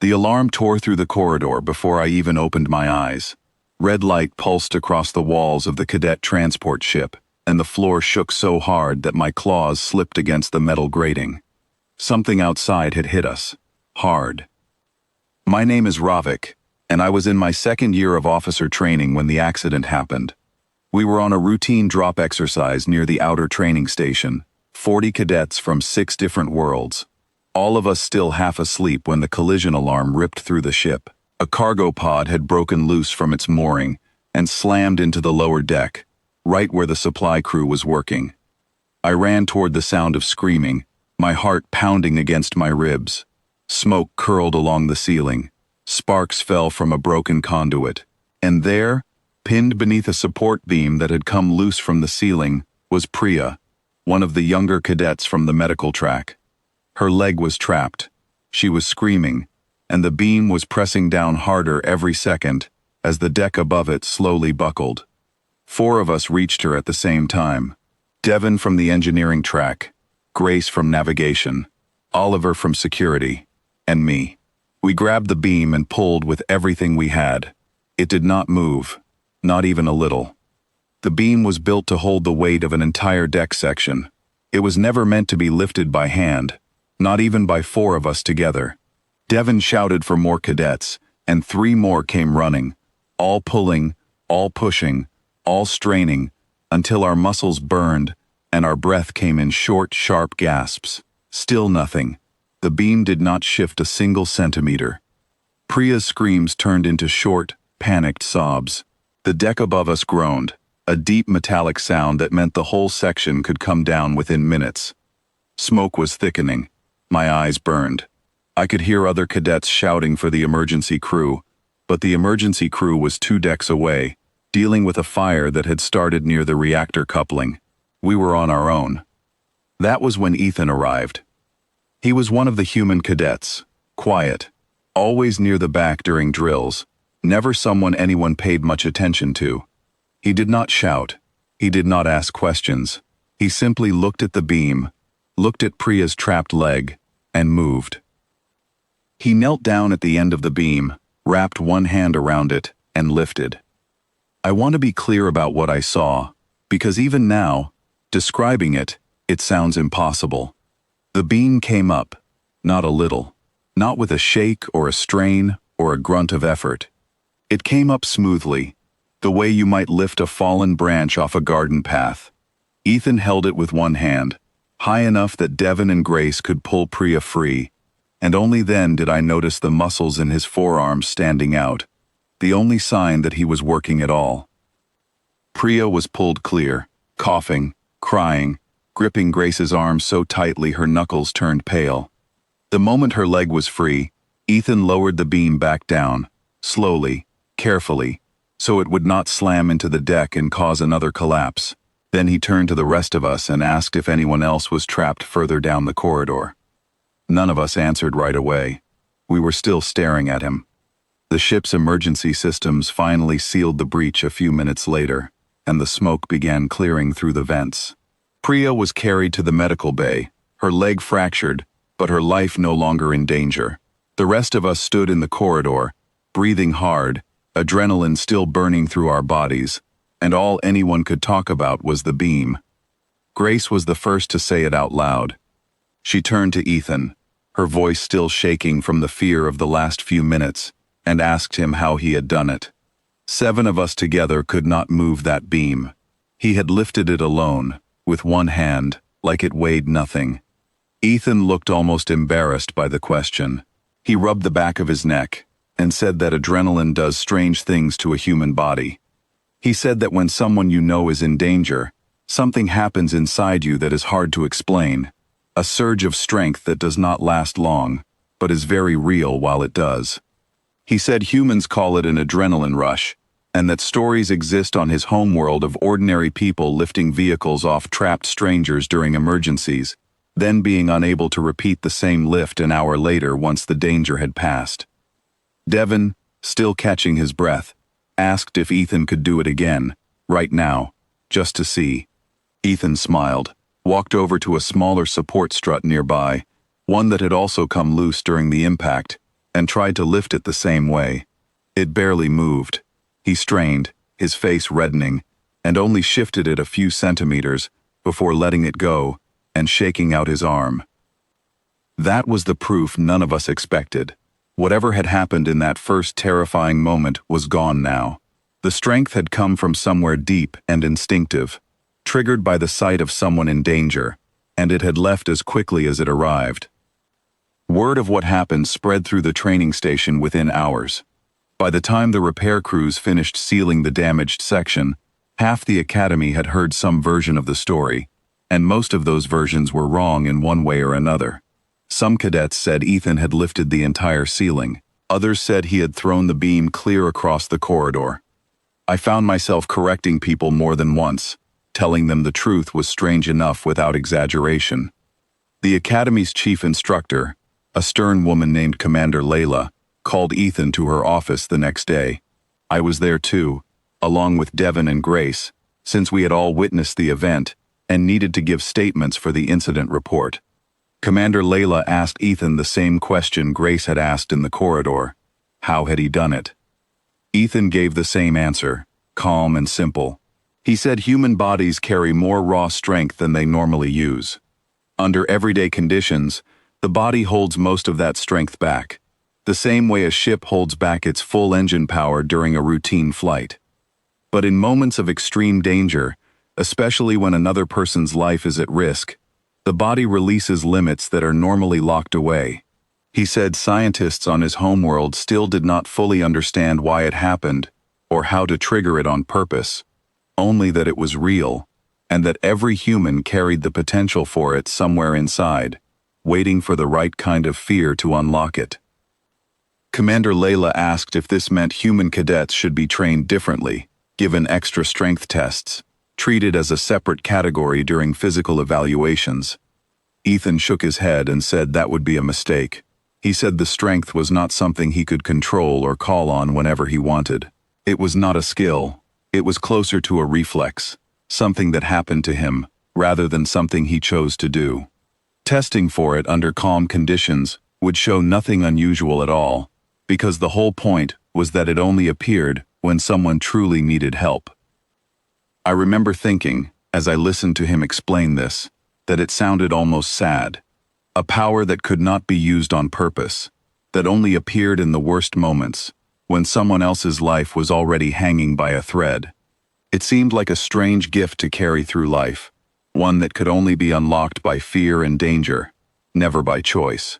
The alarm tore through the corridor before I even opened my eyes. Red light pulsed across the walls of the cadet transport ship, and the floor shook so hard that my claws slipped against the metal grating. Something outside had hit us. Hard. My name is Ravik, and I was in my second year of officer training when the accident happened. We were on a routine drop exercise near the outer training station, 40 cadets from 6 different worlds. All of us still half asleep when the collision alarm ripped through the ship. A cargo pod had broken loose from its mooring and slammed into the lower deck, right where the supply crew was working. I ran toward the sound of screaming, my heart pounding against my ribs. Smoke curled along the ceiling. Sparks fell from a broken conduit. And there, pinned beneath a support beam that had come loose from the ceiling, was Priya, one of the younger cadets from the medical track. Her leg was trapped. She was screaming, and the beam was pressing down harder every second as the deck above it slowly buckled. 4 of us reached her at the same time. Devon from the engineering track, Grace from navigation, Oliver from security, and me. We grabbed the beam and pulled with everything we had. It did not move, not even a little. The beam was built to hold the weight of an entire deck section. It was never meant to be lifted by hand, not even by 4 of us together. Devon shouted for more cadets, and 3 more came running, all pulling, all pushing, all straining, until our muscles burned and our breath came in short, sharp gasps. Still nothing. The beam did not shift a single centimeter. Priya's screams turned into short, panicked sobs. The deck above us groaned, a deep metallic sound that meant the whole section could come down within minutes. Smoke was thickening. My eyes burned. I could hear other cadets shouting for the emergency crew, but the emergency crew was 2 decks away, dealing with a fire that had started near the reactor coupling. We were on our own. That was when Ethan arrived. He was one of the human cadets, quiet, always near the back during drills, never someone anyone paid much attention to. He did not shout. He did not ask questions. He simply looked at the beam, looked at Priya's trapped leg, and moved. He knelt down at the end of the beam, wrapped one hand around it, and lifted. I want to be clear about what I saw, because even now, describing it, it sounds impossible. The beam came up, not a little, not with a shake or a strain or a grunt of effort. It came up smoothly, the way you might lift a fallen branch off a garden path. Ethan held it with one hand, high enough that Devon and Grace could pull Priya free, and only then did I notice the muscles in his forearms standing out, the only sign that he was working at all. Priya was pulled clear, coughing, crying, gripping Grace's arm so tightly her knuckles turned pale. The moment her leg was free, Ethan lowered the beam back down, slowly, carefully, so it would not slam into the deck and cause another collapse. Then he turned to the rest of us and asked if anyone else was trapped further down the corridor. None of us answered right away. We were still staring at him. The ship's emergency systems finally sealed the breach a few minutes later, and the smoke began clearing through the vents. Priya was carried to the medical bay, her leg fractured, but her life no longer in danger. The rest of us stood in the corridor, breathing hard, adrenaline still burning through our bodies, and all anyone could talk about was the beam. Grace was the first to say it out loud. She turned to Ethan, her voice still shaking from the fear of the last few minutes, and asked him how he had done it. 7 of us together could not move that beam. He had lifted it alone, with one hand, like it weighed nothing. Ethan looked almost embarrassed by the question. He rubbed the back of his neck, and said that adrenaline does strange things to a human body. He said that when someone you know is in danger, something happens inside you that is hard to explain, a surge of strength that does not last long, but is very real while it does. He said humans call it an adrenaline rush, and that stories exist on his homeworld of ordinary people lifting vehicles off trapped strangers during emergencies, then being unable to repeat the same lift an hour later once the danger had passed. Devon, still catching his breath, asked if Ethan could do it again, right now, just to see. Ethan smiled, walked over to a smaller support strut nearby, one that had also come loose during the impact, and tried to lift it the same way. It barely moved. He strained, his face reddening, and only shifted it a few centimeters before letting it go and shaking out his arm. That was the proof none of us expected. Whatever had happened in that first terrifying moment was gone now. The strength had come from somewhere deep and instinctive, triggered by the sight of someone in danger, and it had left as quickly as it arrived. Word of what happened spread through the training station within hours. By the time the repair crews finished sealing the damaged section, half the academy had heard some version of the story, and most of those versions were wrong in one way or another. Some cadets said Ethan had lifted the entire ceiling. Others said he had thrown the beam clear across the corridor. I found myself correcting people more than once, telling them the truth was strange enough without exaggeration. The academy's chief instructor, a stern woman named Commander Layla, called Ethan to her office the next day. I was there too, along with Devin and Grace, since we had all witnessed the event and needed to give statements for the incident report. Commander Layla asked Ethan the same question Grace had asked in the corridor. How had he done it? Ethan gave the same answer, calm and simple. He said human bodies carry more raw strength than they normally use. Under everyday conditions, the body holds most of that strength back, the same way a ship holds back its full engine power during a routine flight. But in moments of extreme danger, especially when another person's life is at risk, the body releases limits that are normally locked away. He said scientists on his homeworld still did not fully understand why it happened or how to trigger it on purpose, only that it was real, and that every human carried the potential for it somewhere inside, waiting for the right kind of fear to unlock it. Commander Layla asked if this meant human cadets should be trained differently, given extra strength tests, treated as a separate category during physical evaluations. Ethan shook his head and said that would be a mistake. He said the strength was not something he could control or call on whenever he wanted. It was not a skill. It was closer to a reflex, something that happened to him, rather than something he chose to do. Testing for it under calm conditions would show nothing unusual at all, because the whole point was that it only appeared when someone truly needed help. I remember thinking, as I listened to him explain this, that it sounded almost sad. A power that could not be used on purpose, that only appeared in the worst moments, when someone else's life was already hanging by a thread. It seemed like a strange gift to carry through life, one that could only be unlocked by fear and danger, never by choice.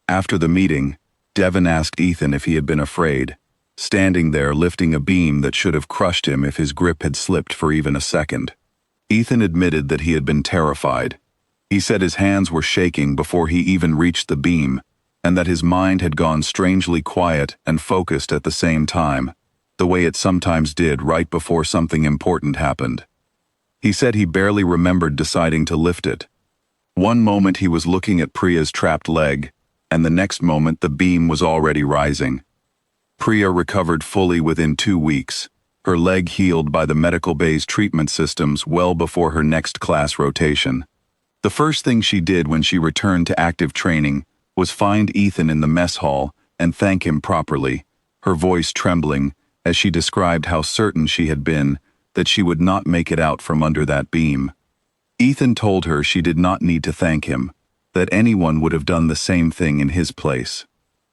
After the meeting, Devin asked Ethan if he had been afraid, standing there lifting a beam that should have crushed him if his grip had slipped for even a second. Ethan admitted that he had been terrified. He said his hands were shaking before he even reached the beam, and that his mind had gone strangely quiet and focused at the same time, the way it sometimes did right before something important happened. He said he barely remembered deciding to lift it. One moment he was looking at Priya's trapped leg, and the next moment the beam was already rising. Priya recovered fully within 2 weeks, her leg healed by the medical bay's treatment systems well before her next class rotation. The first thing she did when she returned to active training was find Ethan in the mess hall and thank him properly, her voice trembling as she described how certain she had been that she would not make it out from under that beam. Ethan told her she did not need to thank him, that anyone would have done the same thing in his place.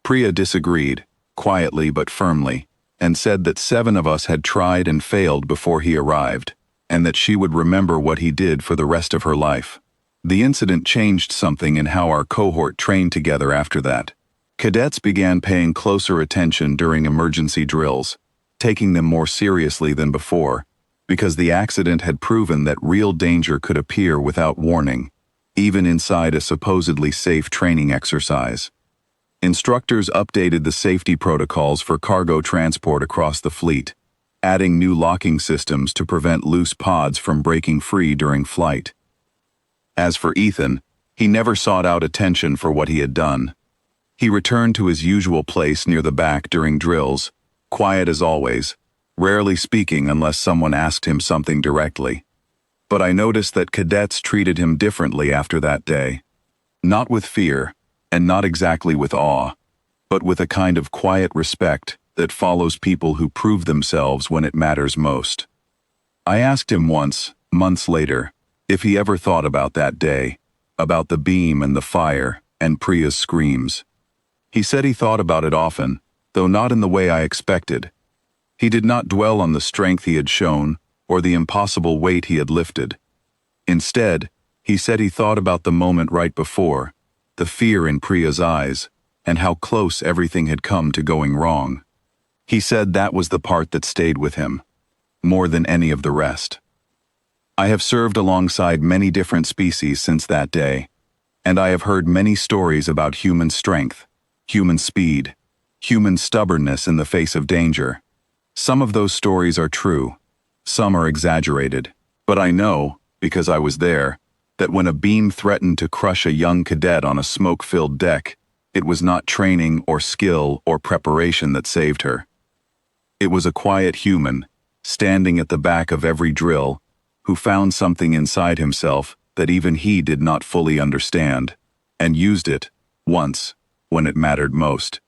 Priya disagreed, quietly but firmly, and said that 7 of us had tried and failed before he arrived, and that she would remember what he did for the rest of her life. The incident changed something in how our cohort trained together after that. Cadets began paying closer attention during emergency drills, taking them more seriously than before, because the accident had proven that real danger could appear without warning, even inside a supposedly safe training exercise. Instructors updated the safety protocols for cargo transport across the fleet, adding new locking systems to prevent loose pods from breaking free during flight. As for Ethan, he never sought out attention for what he had done. He returned to his usual place near the back during drills, quiet as always, rarely speaking unless someone asked him something directly. But I noticed that cadets treated him differently after that day. Not with fear, and not exactly with awe, but with a kind of quiet respect that follows people who prove themselves when it matters most. I asked him once, months later, if he ever thought about that day, about the beam and the fire and Priya's screams. He said he thought about it often, though not in the way I expected. He did not dwell on the strength he had shown or the impossible weight he had lifted. Instead, he said he thought about the moment right before, the fear in Priya's eyes, and how close everything had come to going wrong. He said that was the part that stayed with him, more than any of the rest. I have served alongside many different species since that day, and I have heard many stories about human strength, human speed, human stubbornness in the face of danger. Some of those stories are true, some are exaggerated, but I know, because I was there, that when a beam threatened to crush a young cadet on a smoke-filled deck, it was not training or skill or preparation that saved her. It was a quiet human, standing at the back of every drill, who found something inside himself that even he did not fully understand, and used it, once, when it mattered most.